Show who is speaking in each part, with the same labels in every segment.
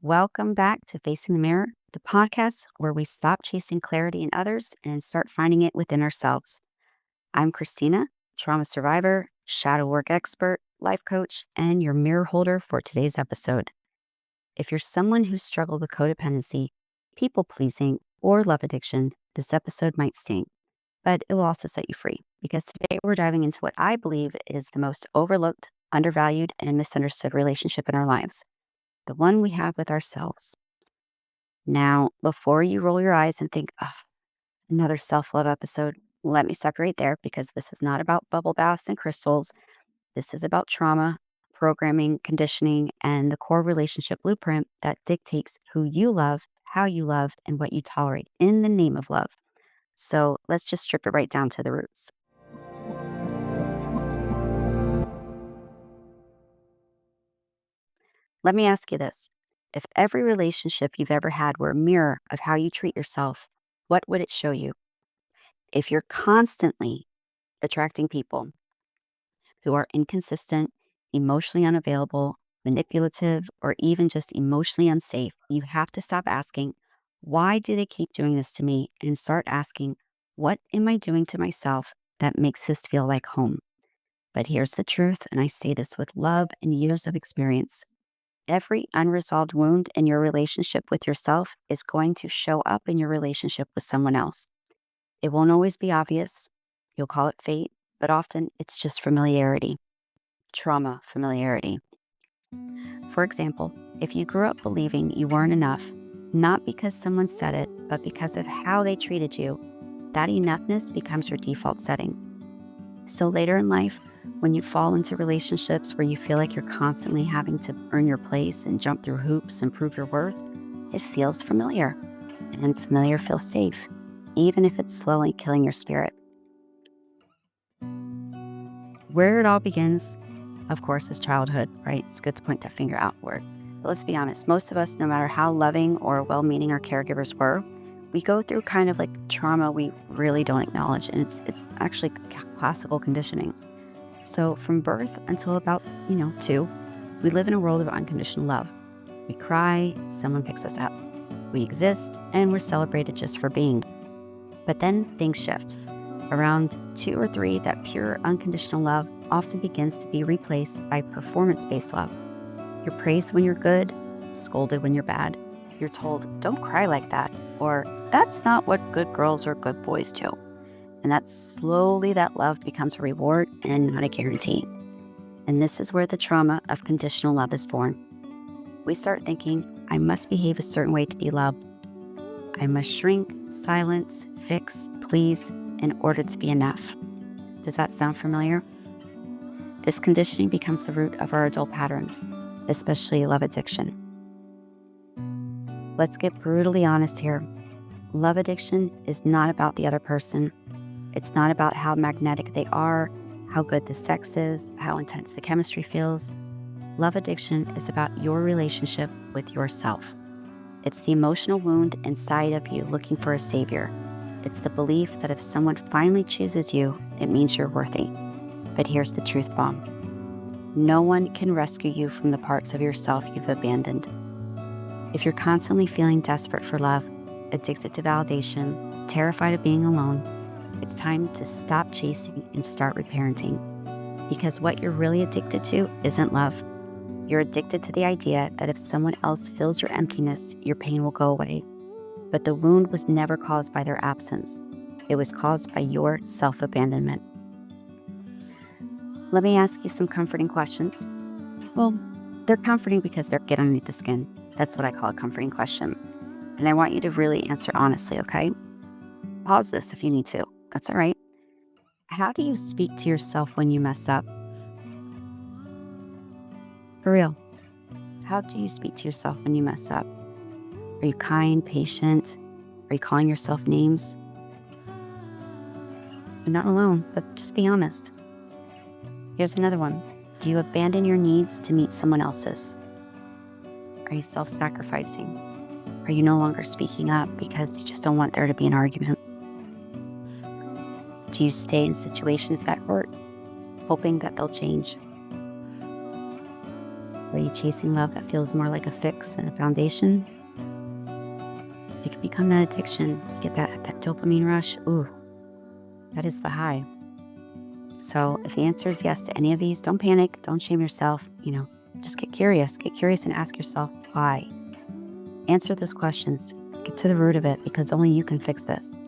Speaker 1: Welcome back to Facing the Mirror, the podcast where we stop chasing clarity in others and start finding it within ourselves. I'm Christina, trauma survivor, shadow work expert, life coach, and your mirror holder for today's episode. If you're someone who's struggled with codependency, people pleasing, or love addiction, this episode might sting, but it will also set you free because today we're diving into what I believe is the most overlooked, undervalued, and misunderstood relationship in our lives, the one we have with ourselves. Now, before you roll your eyes and think, "Ugh, another self-love episode," let me stop you right there because this is not about bubble baths and crystals. This is about trauma, programming, conditioning, and the core relationship blueprint that dictates who you love, how you love, and what you tolerate in the name of love. So let's just strip it right down to the roots. Let me ask you this. If every relationship you've ever had were a mirror of how you treat yourself, what would it show you? If you're constantly attracting people who are inconsistent, emotionally unavailable, manipulative, or even just emotionally unsafe, you have to stop asking, why do they keep doing this to me? And start asking, what am I doing to myself that makes this feel like home? But here's the truth, and I say this with love and years of experience. Every unresolved wound in your relationship with yourself is going to show up in your relationship with someone else. It won't always be obvious. You'll call it fate, but often it's just familiarity, trauma familiarity. For example, if you grew up believing you weren't enough, not because someone said it, but because of how they treated you, that enoughness becomes your default setting. So later in life, when you fall into relationships where you feel like you're constantly having to earn your place and jump through hoops and prove your worth, it feels familiar. And familiar feels safe, even if it's slowly killing your spirit. Where it all begins, of course, is childhood, right? It's good to point that finger outward. But let's be honest, most of us, no matter how loving or well-meaning our caregivers were, we go through kind of like trauma we really don't acknowledge. And it's actually classical conditioning. So from birth until about, 2, we live in a world of unconditional love. We cry, someone picks us up. We exist, and we're celebrated just for being. But then things shift. Around 2 or 3, that pure unconditional love often begins to be replaced by performance-based love. You're praised when you're good, scolded when you're bad. You're told, "Don't cry like that," or "That's not what good girls or good boys do." And that love becomes a reward and not a guarantee. And this is where the trauma of conditional love is born. We start thinking, I must behave a certain way to be loved. I must shrink, silence, fix, please in order to be enough. Does that sound familiar? This conditioning becomes the root of our adult patterns, especially love addiction. Let's get brutally honest here. Love addiction is not about the other person. It's not about how magnetic they are, how good the sex is, how intense the chemistry feels. Love addiction is about your relationship with yourself. It's the emotional wound inside of you looking for a savior. It's the belief that if someone finally chooses you, it means you're worthy. But here's the truth bomb. No one can rescue you from the parts of yourself you've abandoned. If you're constantly feeling desperate for love, addicted to validation, terrified of being alone, it's time to stop chasing and start reparenting. Because what you're really addicted to isn't love. You're addicted to the idea that if someone else fills your emptiness, your pain will go away. But the wound was never caused by their absence. It was caused by your self-abandonment. Let me ask you some comforting questions. Well, they're comforting because they get underneath the skin. That's what I call a comforting question. And I want you to really answer honestly, okay? Pause this if you need to. That's all right. How do you speak to yourself when you mess up? For real. How do you speak to yourself when you mess up? Are you kind, patient? Are you calling yourself names? You're not alone, but just be honest. Here's another one. Do you abandon your needs to meet someone else's? Are you self-sacrificing? Are you no longer speaking up because you just don't want there to be an argument? Do you stay in situations that hurt, hoping that they'll change? Are you chasing love that feels more like a fix than a foundation? It can become that addiction. Get that dopamine rush. Ooh, that is the high. So if the answer is yes to any of these, don't panic. Don't shame yourself. Just get curious. Get curious and ask yourself why. Answer those questions. Get to the root of it, because only you can fix this.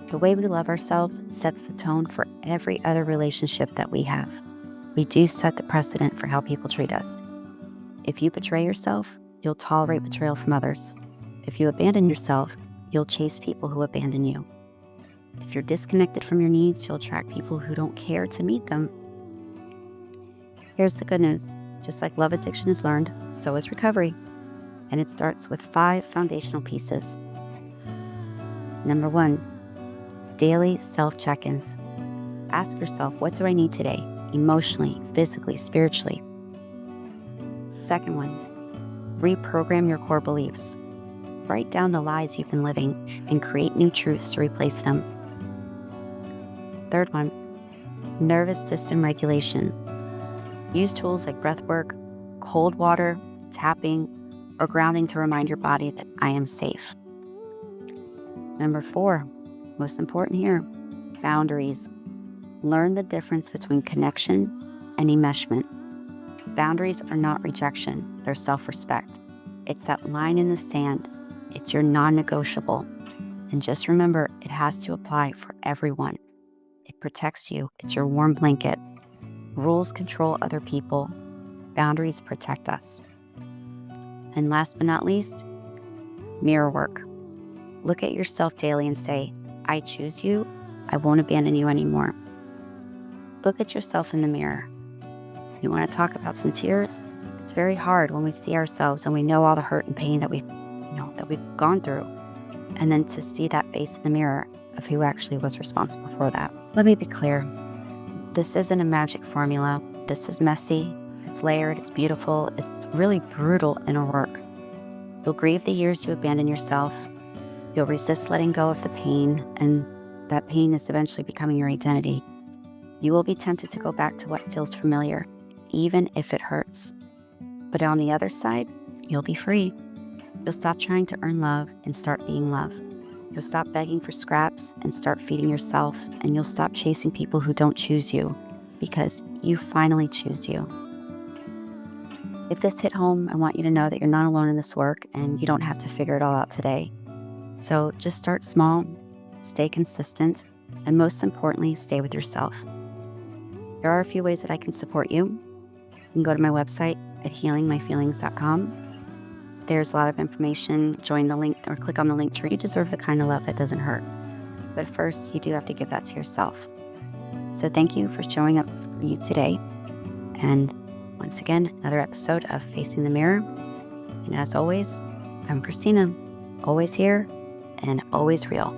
Speaker 1: The way we love ourselves sets the tone for every other relationship that we have. We do set the precedent for how people treat us. If you betray yourself, you'll tolerate betrayal from others. If you abandon yourself, you'll chase people who abandon you. If you're disconnected from your needs, you'll attract people who don't care to meet them. Here's the good news. Just like love addiction is learned, so is recovery. And it starts with 5 foundational pieces. Number 1, daily self-check-ins. Ask yourself, what do I need today? Emotionally, physically, spiritually. Second one, reprogram your core beliefs. Write down the lies you've been living and create new truths to replace them. Third one, nervous system regulation. Use tools like breath work, cold water, tapping, or grounding to remind your body that I am safe. Number 4, most important here, boundaries. Learn the difference between connection and enmeshment. Boundaries are not rejection, they're self-respect. It's that line in the sand. It's your non-negotiable. And just remember, it has to apply for everyone. It protects you. It's your warm blanket. Rules control other people. Boundaries protect us. And last but not least, mirror work. Look at yourself daily and say, I choose you. I won't abandon you anymore. Look at yourself in the mirror. You want to talk about some tears? It's very hard when we see ourselves and we know all the hurt and pain that we've gone through. And then to see that face in the mirror of who actually was responsible for that. Let me be clear. This isn't a magic formula. This is messy. It's layered. It's beautiful. It's really brutal inner work. You'll grieve the years you abandon yourself. You'll resist letting go of the pain, and that pain is eventually becoming your identity. You will be tempted to go back to what feels familiar, even if it hurts. But on the other side, you'll be free. You'll stop trying to earn love and start being love. You'll stop begging for scraps and start feeding yourself, and you'll stop chasing people who don't choose you, because you finally choose you. If this hit home, I want you to know that you're not alone in this work and you don't have to figure it all out today. So just start small, stay consistent, and most importantly, stay with yourself. There are a few ways that I can support you. You can go to my website at healingmyfeelings.com. There's a lot of information. Join the link or click on the link tree. You deserve the kind of love that doesn't hurt. But first, you do have to give that to yourself. So thank you for showing up for you today. And once again, another episode of Facing the Mirror. And as always, I'm Christina, always here and always real.